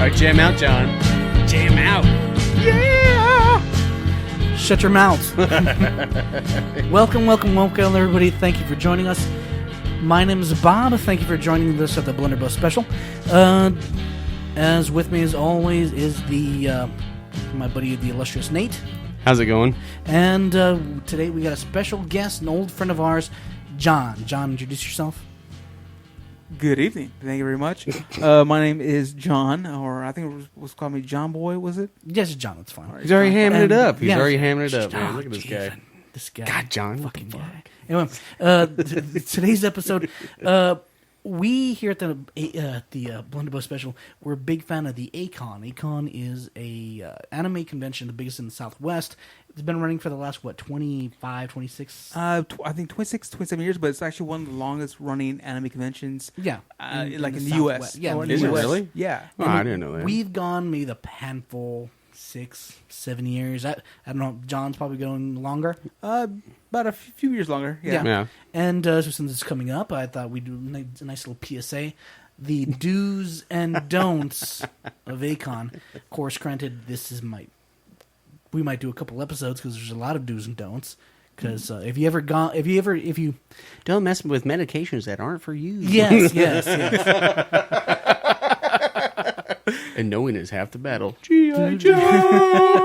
right, jam out, John. Jam out. Yeah! Shut your mouths. Welcome, everybody. Thank you for joining us. My name is Bob. Thank you for joining us at the Blunderbuss special. As with me, as always, is the my buddy, the illustrious Nate. How's it going? And today we got a special guest, an old friend of ours, John. John, introduce yourself. Good evening. Thank you very much. My name is John, or I think it was called me John Boy, was it? Yes, John, that's fine. He's already hamming it up. Yeah, Man. Look at this guy. This guy. God, John. Fucking guy. Anyway, today's episode, we here at the Blunderbuss special, we're a big fan of the A-KON. A-KON is a anime convention, the biggest in the Southwest. It's been running for the last, 25, 26? I think 26, 27 years, but it's actually one of the longest running anime conventions. Yeah. In the Southwest. U.S. Yeah, Or in is the it US. really? Yeah. Oh, I didn't know that. We've gone maybe the handful, 6, 7 years. I don't know. John's probably going longer. About a few years longer. Yeah. Yeah. And so since it's coming up, I thought we'd do a nice little PSA. The do's and don'ts of A-KON. Of course, granted, we might do a couple episodes because there's a lot of do's and don'ts. Because if you Don't mess with medications that aren't for you. yes. And knowing is half the battle. G.I. Joe!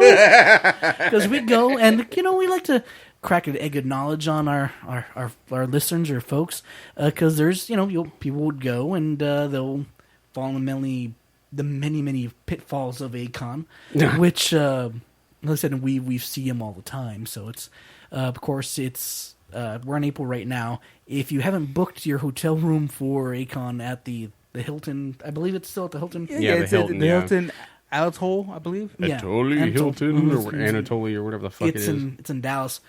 Because we go and, we like to crack an egg of knowledge on our listeners or folks. Because there's, people would go and they'll fall in the many pitfalls of A-KON. Which, like I said, we see them all the time. So it's, of course, we're in April right now. If you haven't booked your hotel room for A-KON at the Hilton, I believe it's still at the Hilton. Yeah, the Hilton. The Hilton Atoll, I believe. Yeah. Hilton, or Anatoly, or whatever the fuck it is. It's in Dallas.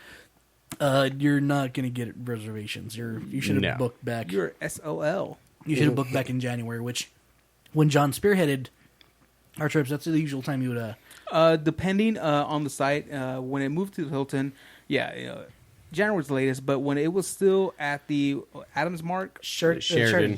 You're not going to get reservations. You should have booked back. You're SOL. You should have booked back in January, which, when John spearheaded our trips, that's the usual time you would... Depending on the site, when it moved to the Hilton, January was the latest, but when it was still at the Adams Mark, Sheridan,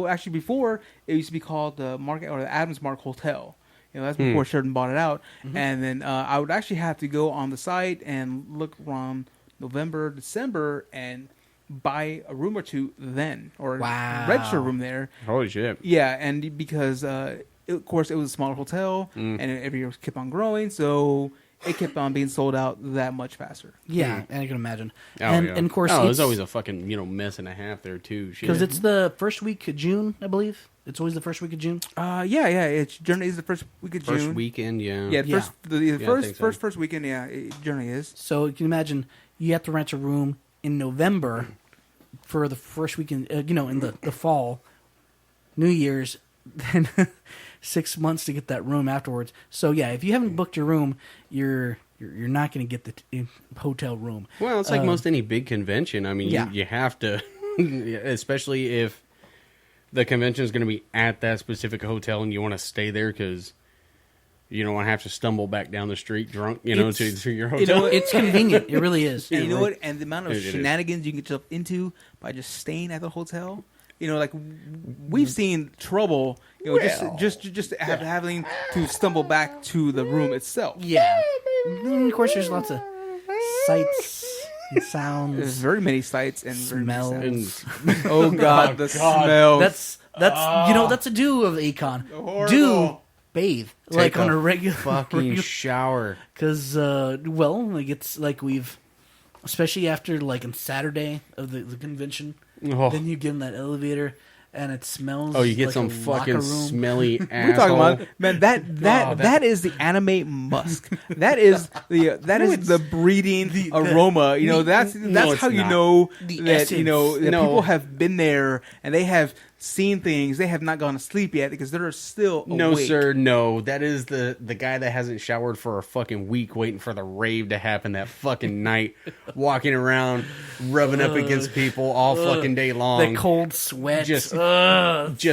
actually before it used to be called the Market or the Adams Mark Hotel. That's before Sheridan bought it out, and then I would actually have to go on the site and look around November, December, and buy a room or two then, or register a room there. Holy shit! Yeah, and because of course it was a smaller hotel, and every year kept on growing, so it kept on being sold out that much faster. Yeah, and I can imagine. And of course, there's always a fucking mess and a half there too. Because it's the first week of June, I believe. It's always the first week of June. It's generally is the first week of June. First weekend, yeah. Yeah, the first weekend, it generally is. So you can imagine you have to rent a room in November for the first weekend. In the fall, New Year's, then 6 months to get that room afterwards. So yeah, if you haven't booked your room, you're not going to get the hotel room. Well, it's like most any big convention. I mean, you have to, especially if the convention is going to be at that specific hotel and you want to stay there because you don't want to have to stumble back down the street drunk, to your hotel. It's convenient. It really is. And you know what? And the amount of shenanigans you can get yourself into by just staying at the hotel. Like we've seen trouble, just having to stumble back to the room itself. Yeah. And of course, there's lots of sights and sounds. There's very many sights and smells. Oh God, the smell. That's that's a do of A-KON. Do bathe Take on a regular fucking shower. Because it's like especially after on Saturday of the convention. Oh. Then you get in that elevator and it smells. Oh, you get like some fucking smelly asshole. We're talking about, man. That is the anime musk. That is the breeding aroma. That's how you know that people have been there and they have seen things. They have not gone to sleep yet because they're still awake. No, sir, no. That is the guy that hasn't showered for a fucking week waiting for the rave to happen that fucking night, walking around, rubbing up against people all fucking day long. That cold sweat. Just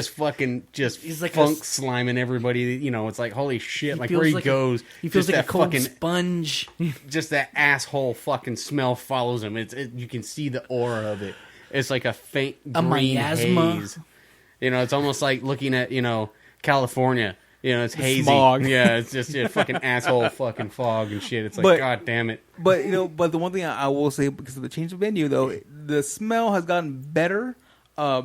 fucking he's like funk sliming everybody. It's like, holy shit, where he goes. He feels like that a cold fucking sponge. Just that asshole fucking smell follows him. You can see the aura of it. It's like a faint green miasma. haze. It's almost like looking at, California. It's hazy. Smog. Yeah, it's just fucking asshole fucking fog and shit. It's like, God damn it. But but the one thing I will say, because of the change of venue, though, the smell has gotten better.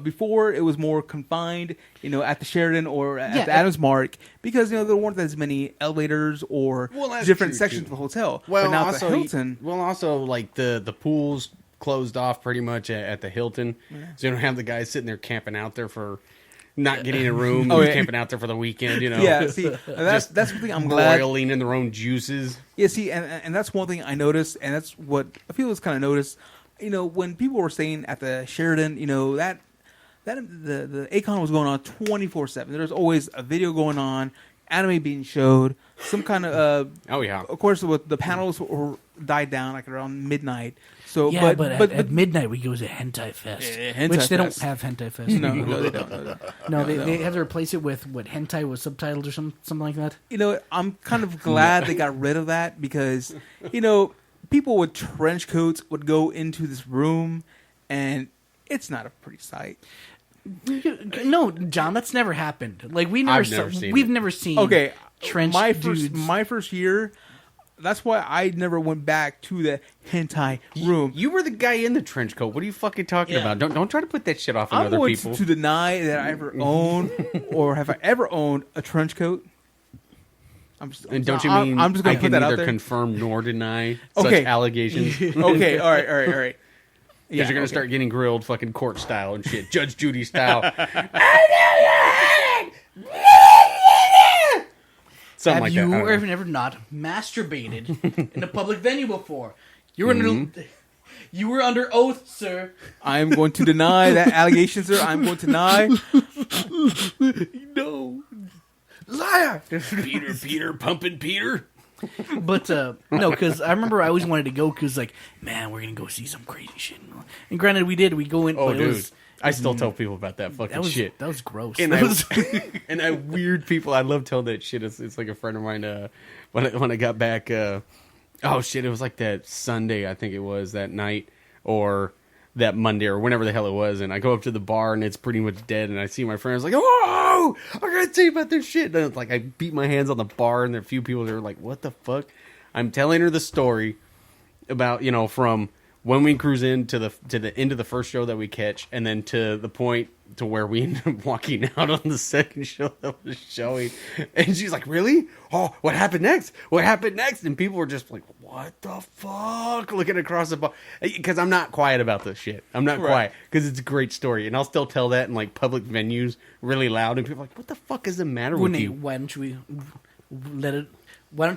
Before it was more confined, at the Sheraton or at the Adams Mark, because there weren't as many elevators or different sections of the hotel. Well, but now also, at the Hilton, like the pools closed off pretty much at the Hilton, so you don't have the guys sitting there camping out there for not getting a room, camping out there for the weekend. Yeah, see, that's one thing I'm glad. Boiling in their own juices. Yeah, see, and that's one thing I noticed, and that's what a few of us kind of noticed. When people were staying at the Sheraton, that the A-KON was going on 24/7. There's always a video going on, anime being showed, some kind of. Of course, with the panels died down like around midnight. So, yeah, but at midnight we go to Hentai Fest, which they don't have Hentai Fest. No, they don't. No, they had to replace it with what Hentai was subtitled or something like that. I'm kind of glad they got rid of that because, people with trench coats would go into this room, and it's not a pretty sight. No, John, that's never happened. Like we've never seen. Okay, trench dudes. My first year. That's why I never went back to the hentai room. You were the guy in the trench coat. What are you fucking talking about? Don't try to put that shit off on other people. I'm going to deny that I ever owned or have I ever owned a trench coat. I'm just going to put that out there. I can neither confirm nor deny such allegations. Okay, all right. Because you're going to start getting grilled fucking court style and shit. Judge Judy style. Something have you ever not masturbated in a public venue before? You were under oath, sir. I am going to deny that allegation, sir. I'm going to deny. No. Liar! Peter, pumping Peter. But, no, because I remember I always wanted to go because, like, man, we're going to go see some crazy shit. And granted, we did. We go in. Oh, dude. I still tell people about that fucking shit. That was gross. And I weird people. I love telling that shit. It's like a friend of mine. When I got back, it was like that Sunday. I think it was that night or that Monday or whenever the hell it was. And I go up to the bar and it's pretty much dead. And I see my friends like, "Oh, I gotta tell you about this shit." And it's like I beat my hands on the bar, and there are a few people that are like, "What the fuck?" I'm telling her the story about from when we cruise in to the end of the first show that we catch, and then to the point to where we end up walking out on the second show that was showing. And she's like, "Really? Oh, what happened next? What happened next?" And people were just like, "What the fuck?" Looking across the bar. Because I'm not quiet about this shit. I'm not quiet. Because it's a great story. And I'll still tell that in like public venues really loud. And people are like, "What the fuck is the matter with you?" Why don't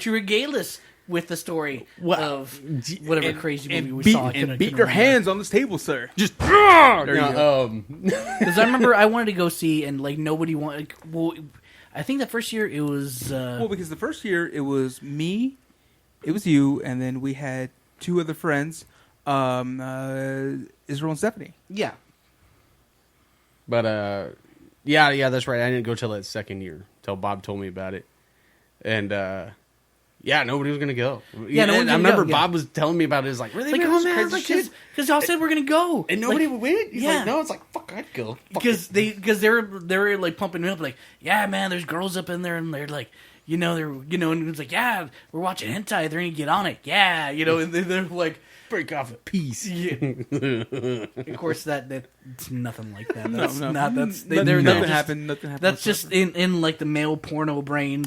you regale us with the story of whatever crazy movie we saw? And beat your hands on this table, sir. Just because I remember I wanted to go see, and like nobody wanted. Well, I think the first year it was. Because the first year it was me, it was you, and then we had two other friends, Israel and Stephanie. Yeah. But yeah, that's right. I didn't go till that second year, till Bob told me about it, and. Yeah, nobody was gonna go. Yeah, I remember Bob was telling me about it. He's like, "Really? Like, oh man, because y'all said we're gonna go, and nobody would win." He's like, "No, it's like fuck, I'd go." Because they were like pumping me up, like, "Yeah, man, there's girls up in there, and they're like, and it's like, yeah, we're watching hentai, they're gonna get on it, yeah, and they're like." Break off a piece. Yeah. Of course, that's nothing like that. That's no. Nothing happened. That's just in like the male porno brain.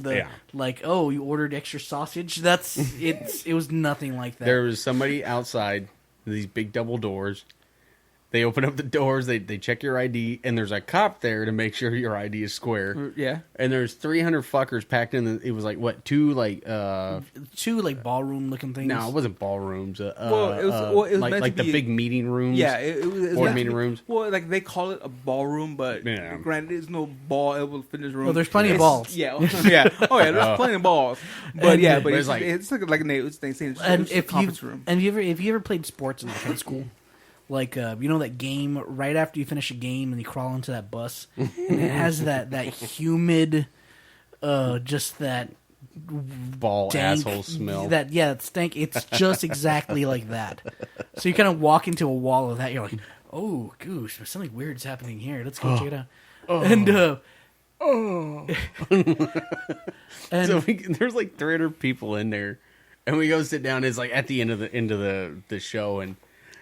Like, oh, you ordered extra sausage. It was nothing like that. There was somebody outside these big double doors. They open up the doors, they check your ID, and there's a cop there to make sure your ID is square. Yeah. And there's 300 fuckers packed in. It was like, what, two ballroom looking things? No, it wasn't ballrooms. It was like the big meeting rooms. Yeah, it was board meeting rooms. Well, like they call it a ballroom, but granted, there's no ball able fitness room. Oh, there's plenty of balls. Yeah, yeah. Oh yeah, there's plenty of balls. But it's like it's like they say it's a conference room. And if you ever played sports in high school? Like, that game right after you finish a game and you crawl into that bus, and it has that humid, just that ball dank, asshole smell. That stank. It's just exactly like that. So you kind of walk into a wall of that. You're like, oh, goose, something weird's happening here. Let's go check it out. And Oh. And So there's like 300 people in there, and we go sit down. It's like at the end of the show, and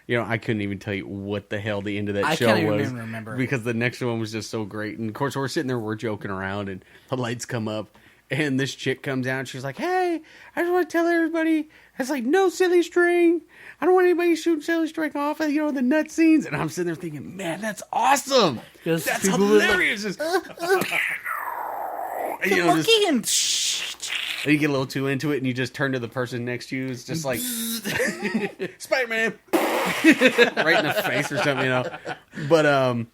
I couldn't even tell you what the hell the end of that show was. I can't even remember because the next one was just so great. And of course, we're sitting there, we're joking around, and the lights come up, and this chick comes out. And she's like, "Hey, I just want to tell everybody, it's like no silly string. I don't want anybody shooting silly string off of the nut scenes." And I'm sitting there thinking, man, that's awesome. That's hilarious. And you get a little too into it, and you just turn to the person next to you. It's just like Spider-Man, right in the face or something, But and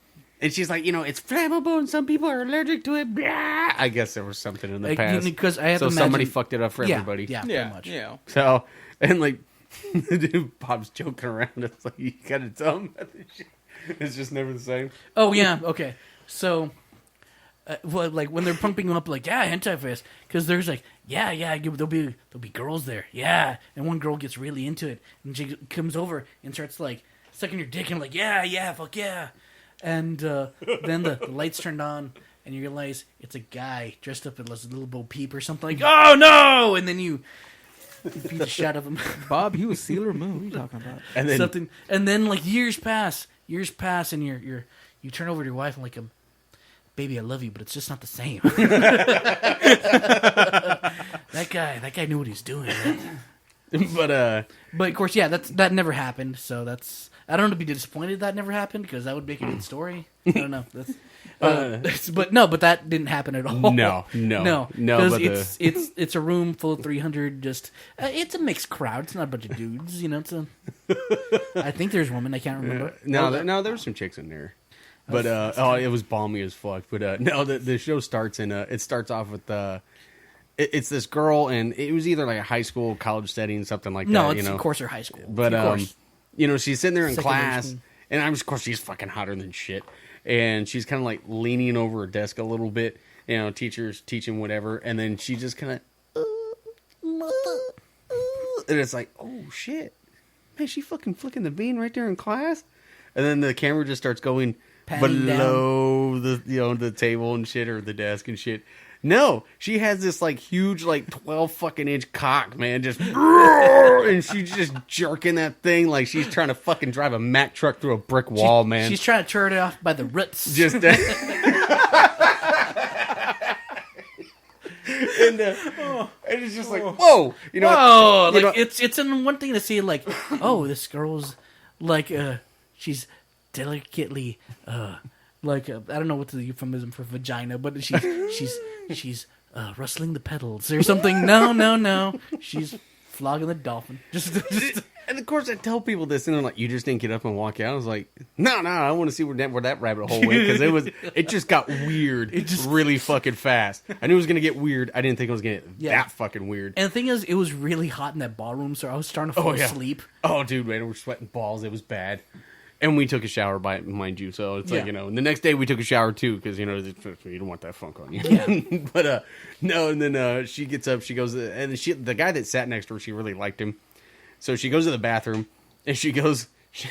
she's like, it's flammable, and some people are allergic to it. Blah. I guess there was something in the past because I have so somebody fucked it up for everybody. Yeah, pretty much. Yeah. So and like the dude Bob's joking around. It's like you gotta tell him that this shit is just never the same. Oh yeah, okay. So. Like when they're pumping them up, like Hentai-Fest, because there's like there'll be girls there, and one girl gets really into it, and she comes over and starts like sucking your dick, and like fuck yeah, and then the lights turned on, and you realize it's a guy dressed up as a little Bo Peep or something, like oh no, and then you beat the shit out of him. Bob, he was Sailor Moon. What are you talking about? And then like years pass, and you turn over to your wife and like baby, I love you, but it's just not the same. That guy knew what he was doing. Man. But of course, that never happened. So I don't know to be disappointed that never happened because that would make a good story. I don't know. But that didn't happen at all. No. Because it's a room full of 300. Just it's a mixed crowd. It's not a bunch of dudes. I think there's women. I can't remember. No, there were some chicks in there. But it was balmy as fuck. But no, the show starts and it starts off with it's this girl, and it was either like a high school, college setting, something like that. No, it's of course her high school. But she's sitting there in class, and of course she's fucking hotter than shit, and she's kind of like leaning over her desk a little bit. Teacher's teaching whatever, and then she just kind of, and it's like, oh shit, man, she fucking flicking the bean right there in class, and then the camera just starts going below the table and shit, or the desk and shit. No, she has this like huge 12 fucking inch cock, man, just and she's just jerking that thing like she's trying to fucking drive a Mack truck through a brick wall, man. She's trying to turn it off by the roots. Just and it's just like whoa, it's in one thing to see like this girl's like she's delicately I don't know what's the euphemism for vagina, but she's rustling the petals or something. No, she's flogging the dolphin. And of course I tell people this, and they're like, "You just didn't get up and walk out." I was like, "No, I want to see where that rabbit hole went," because it just got weird, really fucking fast. I knew it was gonna get weird. I didn't think it was gonna get that fucking weird. And the thing is, it was really hot in that ballroom, so I was starting to fall asleep. Oh, dude, man, we're sweating balls. It was bad. And we took a shower, mind you, so it's like, and the next day we took a shower too, because, you don't want that funk on you. Yeah. But, no, and then she gets up, she goes, and the guy that sat next to her, she really liked him. So she goes to the bathroom, and she goes to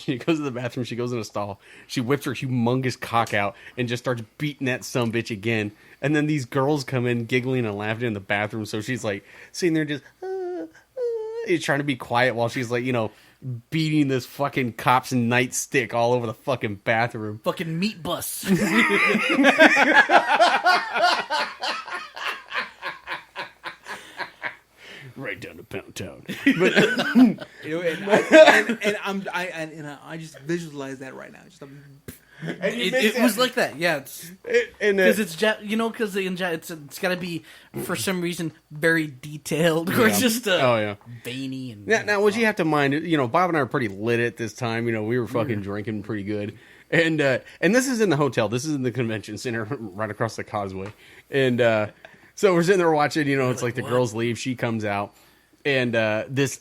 the bathroom, she goes in a stall, she whips her humongous cock out, and just starts beating that sumbitch again. And then these girls come in, giggling and laughing in the bathroom, so she's like, sitting there just, trying to be quiet while she's like, beating this fucking cop's nightstick all over the fucking bathroom. Fucking meat bus. Right down to Pound Town. But, I just visualize that right now. It was like that, yeah. Because it's because it's got to be for some reason very detailed, or it's just veiny and. Now, what you have to mind, Bob and I are pretty lit at this time. We were fucking drinking pretty good, and this is in the hotel. This is in the convention center, right across the causeway, and so we're sitting there watching. It's like the girls leave, she comes out, and this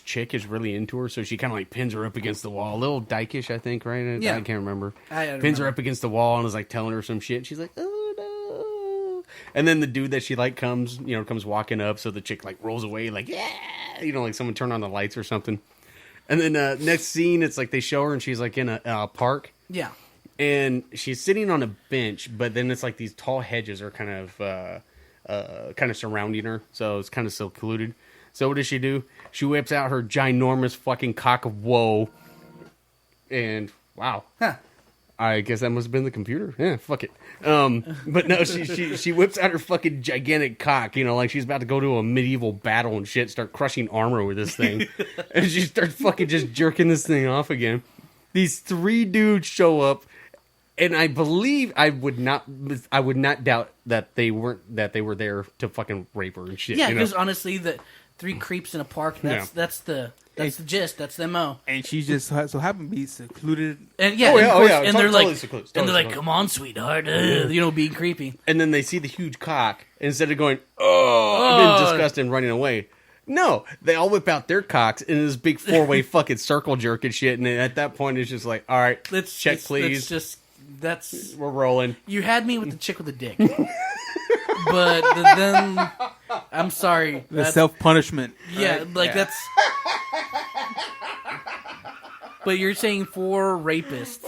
chick is really into her, so she kind of pins her up against the wall. A little dykish, I think, right? Yeah. I can't remember. Pins her up against the wall and is telling her some shit. And she's like, oh no. And then the dude that she comes walking up, so the chick rolls away yeah, someone turned on the lights or something. And then next scene, it's they show her and she's in a park. Yeah. and she's sitting on a bench, but then it's like these tall hedges are kind of surrounding her, so it's kind of secluded. So what does she do? She whips out her ginormous fucking cock of woe, and wow. Huh. I guess that must have been the computer. Yeah, fuck it. But no, she whips out her fucking gigantic cock, like she's about to go to a medieval battle and shit, start crushing armor with this thing. And she starts fucking just jerking this thing off again. These 3 dudes show up, and I believe I would not doubt that they were there to fucking rape her and shit. Yeah, because honestly, the 3 creeps in a park, that's the gist. That's the MO. And she just so happened to be secluded. And and they're like, secluded. and they're like, "Come on, sweetheart," being creepy. And then they see the huge cock, and instead of going, and being disgusted and running away, no, they all whip out their cocks in this big 4-way fucking circle jerk and shit. And at that point, it's just like, all right, check, please. We're rolling. You had me with the chick with the dick, but then I'm sorry, the self-punishment. Yeah, right? that's. But you're saying 4 rapists.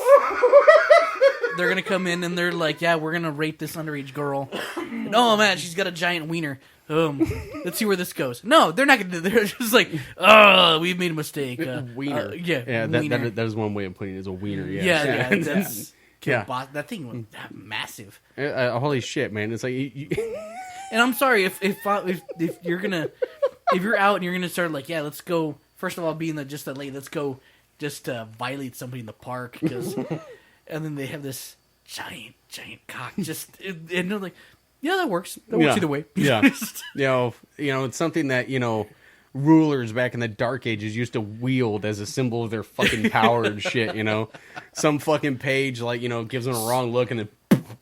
They're gonna come in and they're like, "Yeah, we're gonna rape this underage girl." And, oh man, she's got a giant wiener. Let's see where this goes. No, they're not gonna. They're just like, "Oh, we've made a mistake." Wiener. Yeah. That is one way of putting it, is a wiener. Yeah. That's yeah. That thing was massive. Holy shit, man! It's like, and I'm sorry if you're if you're out and you're gonna start like, yeah, let's go. First of all, being just that late, let's go just violate somebody in the park, and then they have this giant cock. And they're like, yeah, that works. That works either way. Yeah, it's something that rulers back in the Dark Ages used to wield as a symbol of their fucking power and shit. Some fucking page gives them a wrong look, and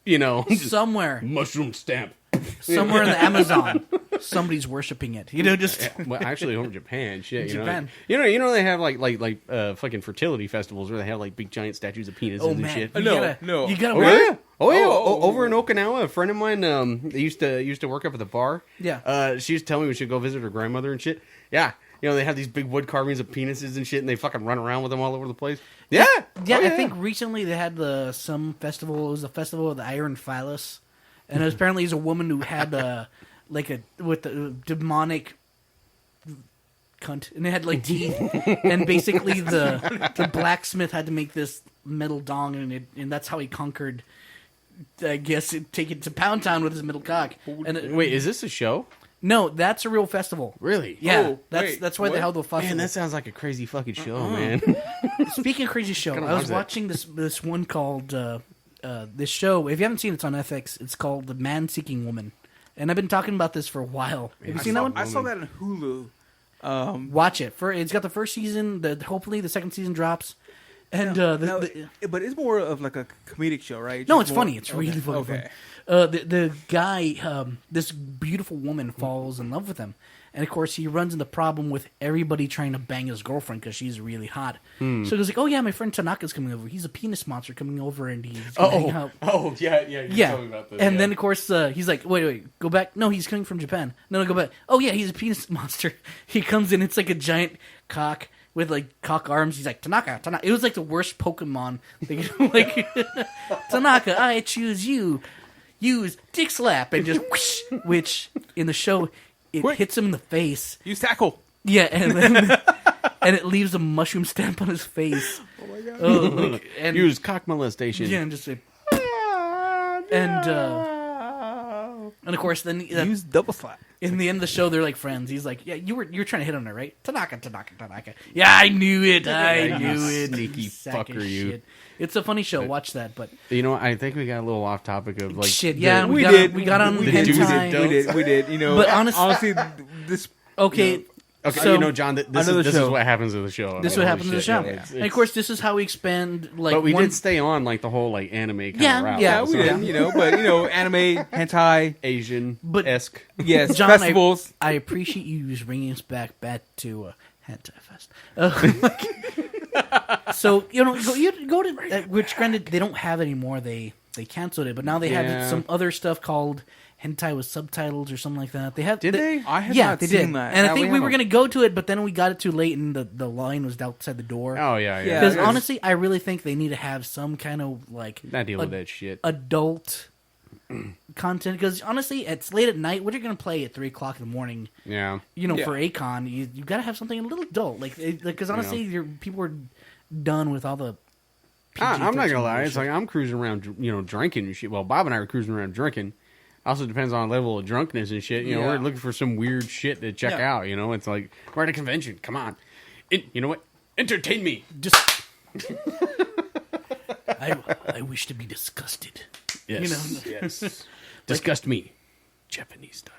then somewhere mushroom stamp. Somewhere in the Amazon, somebody's worshiping it. Well, actually, over Japan, shit. Japan. They have like fucking fertility festivals where they have like big giant statues of penises and shit. No. You gotta Oh yeah. Over in Okinawa, a friend of mine, they used to work up at the bar. Yeah. She was telling me we should go visit her grandmother and shit. Yeah. They have these big wood carvings of penises and shit, and they fucking run around with them all over the place. Yeah. I think recently they had some festival. It was the festival of the Iron Phallus. And apparently, he's a woman who had with the demonic cunt, and it had like teeth. And basically, the blacksmith had to make this metal dong, and that's how he conquered. I guess take it to Pound Town with his metal cock. And wait, is this a show? No, that's a real festival. Really? Yeah, that's why they held the festival. Man, that sounds like a crazy fucking show, man. Speaking of crazy show, I was watching this one called. This show, if you haven't seen it, it's on FX. It's called The Man-Seeking Woman, and I've been talking about this for a while. Have you seen that one? I saw that on Hulu. Watch it. It's got the first season. Hopefully, the second season drops. And but it's more of like a comedic show, right? No, it's funny. It's really funny. Okay. The guy, this beautiful woman falls in love with him. And, of course, he runs into the problem with everybody trying to bang his girlfriend because she's really hot. So he goes like, oh, yeah, my friend Tanaka's coming over. He's a penis monster coming over, and he's going to hang out. Oh, yeah. You told me about this. And then, of course, he's like, wait, go back. No, he's coming from Japan. No, go back. Oh, yeah, he's a penis monster. He comes in. It's like a giant cock with, like, cock arms. He's like, Tanaka. It was like the worst Pokemon thing. Like, Tanaka, I choose you. Use dick slap. And just whoosh, which, in the show... It hits him in the face. Use tackle. Yeah, and then and it leaves a mushroom stamp on his face. Oh my god! Use cock molestation. Yeah, and just say, and of course then use double slap. In the end of the show, they're like friends. He's like, yeah, you're trying to hit on her, right? Tanaka. Yeah, I knew it. I knew it. Sneaky fucker, you. Shit. It's a funny show. Watch that. But I think we got a little off topic of like shit. Yeah, we got on hentai. We did. But honestly, this. Okay. Okay, so, John, this is what happens in the show. This is what happens in the show. Yeah. And of course, this is how we expand. But we did stay on like the whole like anime kind of route. Yeah, we did. But anime, hentai, Asian-esque. Yes, John, festivals. I appreciate you bringing us back to Hentai Fest. So you go to which granted they don't have anymore. They canceled it, but now they have some other stuff called hentai with subtitles or something like that. They have. Did they? I have Yeah, not they seen did. that. And I think we were going to go to it, but then we got it too late, and the line was outside the door. Oh yeah. Yeah. Because it's- honestly, I really think they need to have some kind of like Not deal with that shit. adult content. Because honestly, it's late at night. What are you going to play at 3:00 in the morning? Yeah. Yeah. For A-KON, you got to have something a little adult. Because honestly, people are done with all the. I'm not gonna lie. PG-13 It's like I'm cruising around, drinking and shit. Well, Bob and I were cruising around drinking. Also depends on level of drunkenness and shit. Yeah. We're looking for some weird shit to check Yeah. out. It's like we're at a convention. Come on, you know what? Entertain me. Just. I wish to be disgusted. Yes. Yes. Disgust me, Japanese style.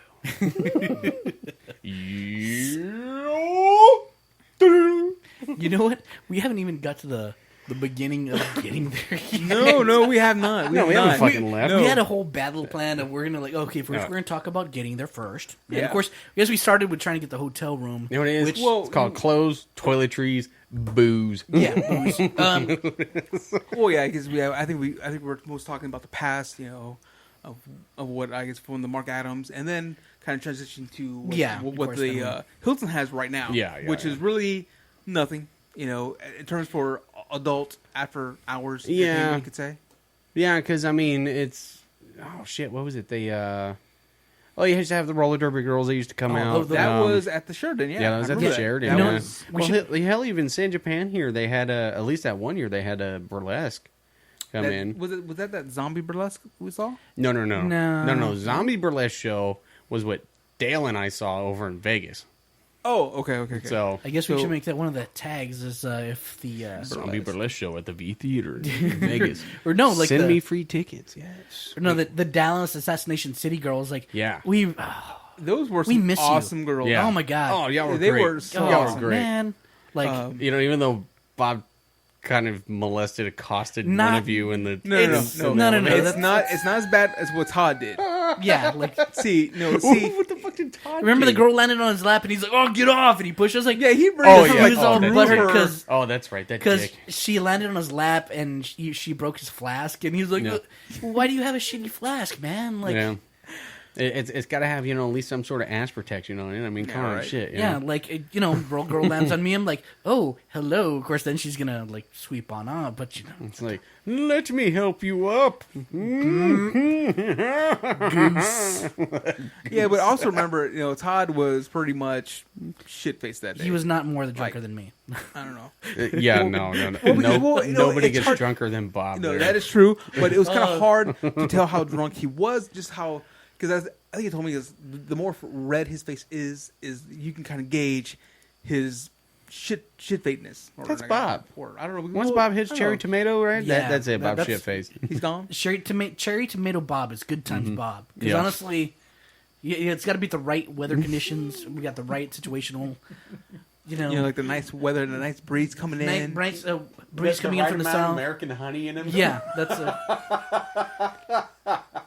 You know what? We haven't even got to the beginning of getting there yet. No, we have not. No, we haven't fucking left. We had a whole battle plan of we're gonna first we're gonna talk about getting there first. And Yeah. of course, we started with trying to get the hotel room. You know what it is? Which, It's called clothes, toiletries, booze. yeah, booze. Well, yeah, because I think we're most talking about the past, of what I guess from the Mark Adams, and then kind of transition to what, Yeah, what, of what course, the then Hilton has right now. Yeah, which yeah. is really nothing, in terms for adult after hours. Yeah. you could say. Yeah, because it's shit. What was it? They you used to have the roller derby girls. They used to come out. That was at the Sheraton. Yeah, Yeah, that was I at remember the that. Sheraton. That Yeah. was- Hell, even in Japan here, they had at least that one year they had a burlesque come in. Was that zombie burlesque we saw? No. No. Zombie burlesque show was what Dale and I saw over in Vegas. Oh, okay. So I guess we should make that one of the tags. Is if the Zombie burlesque show at the V Theater in Vegas. or no, like Send the, me free tickets. Yes. or no, the Dallas Assassination City girls. Like Yeah. Those were We some miss you. awesome girls. Yeah. Oh my god. Oh, y'all were They great. were so y'all awesome. were great. Man, like Even though Bob kind of accosted one Not- of you in the No. It's It's not as bad as what Todd did. yeah, like See, what the fuck did Todd remember do? the girl landed on his lap and he's like, "Oh, get off!" And he pushes like, yeah, he Oh, brings yeah. he was all that's butthurt right. because Oh, that's right. That dick. she landed on his lap and she broke his flask and he's like, Yeah. "Why do you have a shitty flask, man?" Like, Yeah. It's got to have at least some sort of ass protection on it. I mean, come on, right. shit. you yeah, know? like girl lands on me. I'm like, "Oh, hello." Of course, then she's gonna like sweep on up, but It's like, let me help you up. Yeah, but also remember, Todd was pretty much shit faced that day. he was not more the drunker than me. I don't know. Yeah, no. Nobody it's gets hard- drunker than Bob. No, there. that is true, but it was kind of hard to tell how drunk he was. Just how, because I think he told me is the more red his face is you can kind of gauge his shit fakeness. That's Bob. Or I don't know. Once Bob hits cherry tomato, right? Yeah, that's it. Bob that's- shit faced. he's gone. Cherry tomato Bob is good times Bob. Because Yeah. honestly, it's got to be the right weather conditions. We got the right situational, Like the nice weather and the nice breeze coming in. breeze coming in from the south. American honey in him. Yeah, that's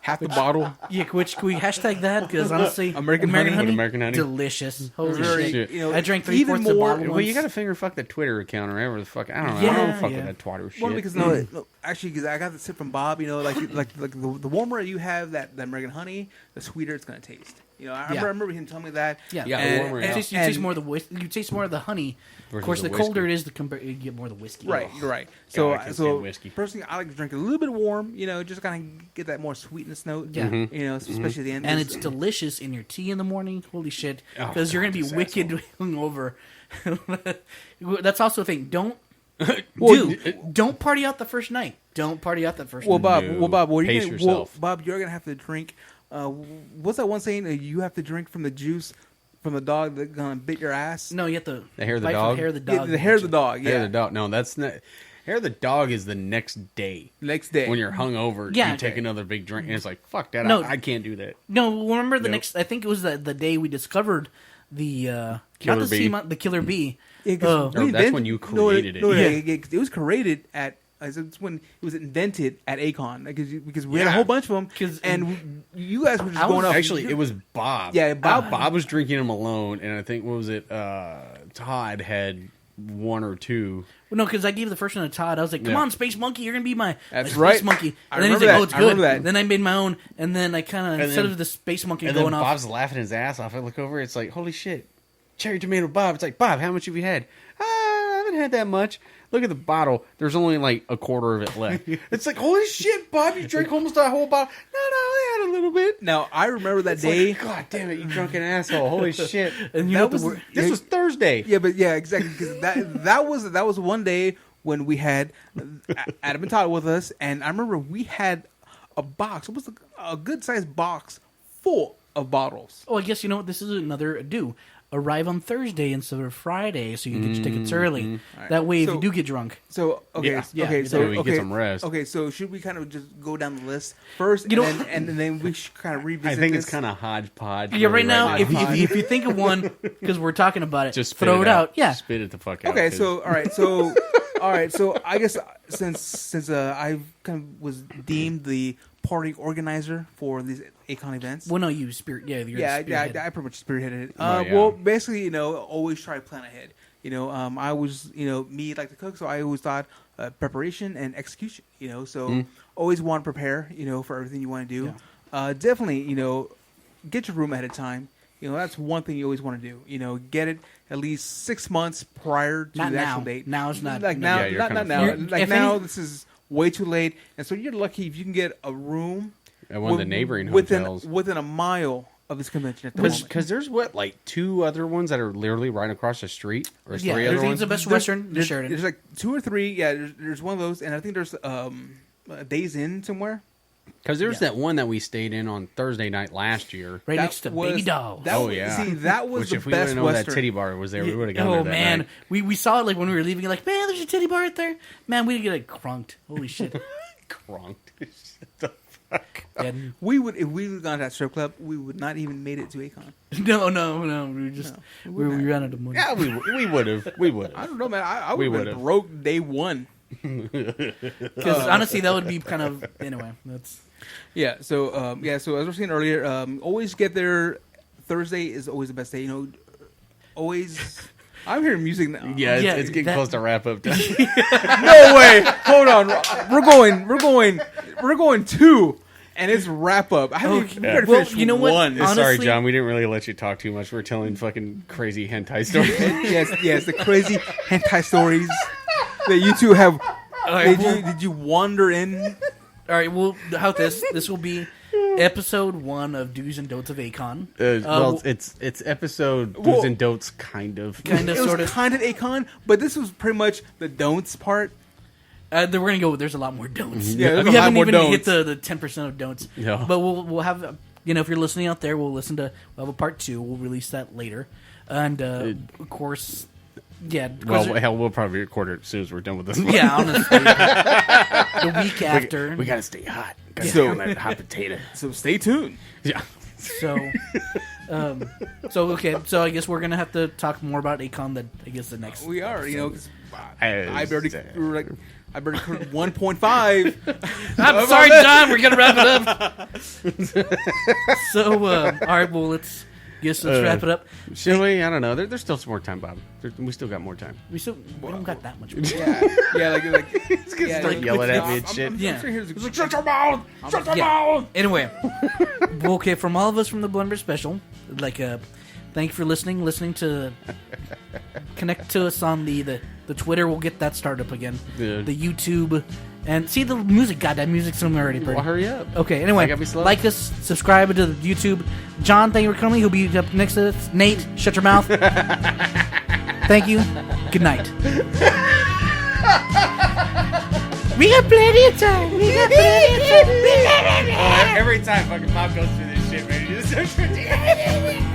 Half the bottle. yeah. Can we hashtag that? Because honestly, American honey. What, American honey? delicious. Holy Very, shit! shit. I drank even 3/4 the more. bottle Well, you once. got to finger fuck the Twitter account or whatever the fuck. I don't know. I Yeah, don't fuck yeah. with that twatter shit. Well, because no, actually, because I got the tip from Bob. Like the warmer you have that American honey, the sweeter it's gonna taste. I remember him telling me that. Yeah, Yeah, And- the warmer it You is. taste more of the you taste more of the honey. Of Versus course, the the colder whiskey. it is, you get more of the whiskey. Right, Oh. you're right. God, I can't stand whiskey. Personally, I like to drink it a little bit warm. Just kind of get that more sweetness note. Yeah. Especially at the end. And it's delicious in your tea in the morning. Holy shit! Oh, Because you're God, gonna be this wicked hungover. That's also a thing. Don't Well, don't party out the first night. Don't party out the first Well, night. Bob, what are Pace you gonna, yourself. Bob, you're gonna have to drink. What's that one saying? You have to drink from the juice from the dog that's gonna bit your ass. No, you have to The hair of the bite from dog? The hair of the Yeah, dog. the hair of the dog. Yeah, Hair of the dog. No, that's not. Hair of the dog is the next day. next day When you're hungover, Yeah. you take another big drink, and it's like, fuck that. No. I can't do that. No, remember the Nope. next? I think it was the day we discovered the Killer not the bee. the killer bee. Yeah, 'cause Or we that's invent- when you no, created it. No, Yeah. it was created at. It's when it was invented at A-KON because we had a Yeah. whole bunch of them. 'Cause- You guys were just I was going off. Actually, it was Bob. Yeah, Bob. Bob was drinking them alone, and I think what was it? Todd had one or two. Well, no, because I gave the first one to Todd. I was like, "Come on, Space Monkey, you're gonna be my Space monkey." And then I he's like, remember that. "Oh, it's I remember good." that. Then I made my own, and then I kind of instead of the Space Monkey and going then off, Bob's laughing his ass off. I look over, it's like, holy shit, cherry tomato Bob. It's like, Bob, how much have you had? I haven't had that much. Look at the bottle. There's only like a quarter of it left. It's like, holy shit, Bob, you drank almost that whole bottle. No, I had a little bit. Now I remember that day. Like, God damn it, you drunken asshole! Holy shit! and you That know this was Thursday. Yeah, but yeah, exactly. Because that was one day when we had Adam and Todd with us, and I remember we had a box. It was a good sized box full of bottles. Oh, I guess you know what? This is another ado. Arrive on Thursday instead of Friday, so you get your tickets early. Right. That way, if So- you do get drunk, So okay, Yeah. okay, Yeah, so so we can okay, get some rest. Okay, so should we kind of just go down the list first, You and then we should kind of revisit? I think this? it's kind of hodgepodge. yeah, right now, right if you think of one, because we're talking about it, just throw it out. Yeah, spit it the fuck out. Okay, 'cause- so all right, so I guess since I kind of was deemed the party organizer for these A-KON events. well, no, you spirit. Yeah, you're Yeah, the spearhead. I pretty much spearheaded it. Oh, yeah. Well, basically, always try to plan ahead. I was, me like to cook, so I always thought preparation and execution. So always want to prepare, for everything you want to do. Yeah. Definitely, get your room ahead of time. That's one thing you always want to do. Get it at least 6 months prior to Not the actual now. date. Now it's not. Like no. now, Yeah, you're not kind of now. fucked. Like If now, any- this is way too late, and so you're lucky if you can get a room at one of the neighboring within hotels. within a mile of this convention at the moment. Because there's like 2 other ones that are literally right across the street, or Yeah, 3 there's other ones. the Best Western, the There's, Sheridan. there's like 2 or 3. Yeah, there's one of those, and I think there's Days Inn somewhere. Because there's Yeah. that one that we stayed in on Thursday night last year. Right That next to was- Baby Doll. That Oh, was- yeah. See, that was Which the if we best would have known that Western. titty bar was there, we would have gone Oh there that man, night. we saw it like when we were leaving. You're like, man, there's a titty bar right there. Man, we didn't get like crunked. Holy shit. Crunked. Shut the fuck. Yeah. We would, if we would have gone to that strip club, we would not even made it to A-KON. No. We were just No, we ran out of money. Yeah, we would have. We would I have. don't know, man. I We would have would've. been broke day one. Because honestly, that would be kind of anyway. That's Yeah. So So as we were saying earlier, always get there. Thursday is always the best day. Always. I'm hearing music now. Yeah, Yeah, it's getting that- close to wrap up time. No way. Hold on. We're going 2, and it's wrap up. I haven't Okay. we better Well, finish you know what? 1. Honestly- Sorry, John, we didn't really let you talk too much. We're telling fucking crazy hentai stories. yes, the crazy hentai stories that you two have. right, Did you wander in? all right. Well, how this will be episode 1 of Do's and Don'ts of A-KON. Well, it's episode Well- do's and don'ts, kind of. Kind of, It was sort of. kind of A-KON, but this was pretty much the don'ts part. Then we're gonna go. There's a lot more don'ts. Yeah, there's we a lot haven't more even don'ts. hit the 10% of don'ts. Yeah. But we'll have if you're listening out there, we'll have a part 2. We'll release that later, and of course, yeah. Well, hell, we'll probably record it as soon as we're done with this. one. yeah, honestly, the week after. We gotta stay hot. Gotta So- stay on that hot potato. So stay tuned. Yeah. So, okay. So I guess we're gonna have to talk more about A-KON. I guess the next. We are, 'cause As, I barely we were like. I barely heard 1.5. I'm sorry, John. We're gonna wrap it up. So, all right. Well, let's wrap it up. Shall we? I don't know. There's still some more time, Bob. We still got more time. We don't got that much. More. yeah, like He's gonna start like, yelling at me and I'm shit. Yeah. sure here's like, shut your mouth! Shut your Yeah. mouth! Anyway, well, okay. From all of us from the Blunderbuss Special, thank you for listening to connect to us on the Twitter. We'll get that started up again. Yeah. The YouTube and see the music. God, that music's somewhere already. Well, hurry up. Okay. Anyway, I gotta be slow. like us, subscribe to the YouTube. John, thank you for coming. He'll be up next to us. Nate, shut your mouth. Thank you. Good night. We got plenty of time. Every time fucking Bob goes through this shit, man, he just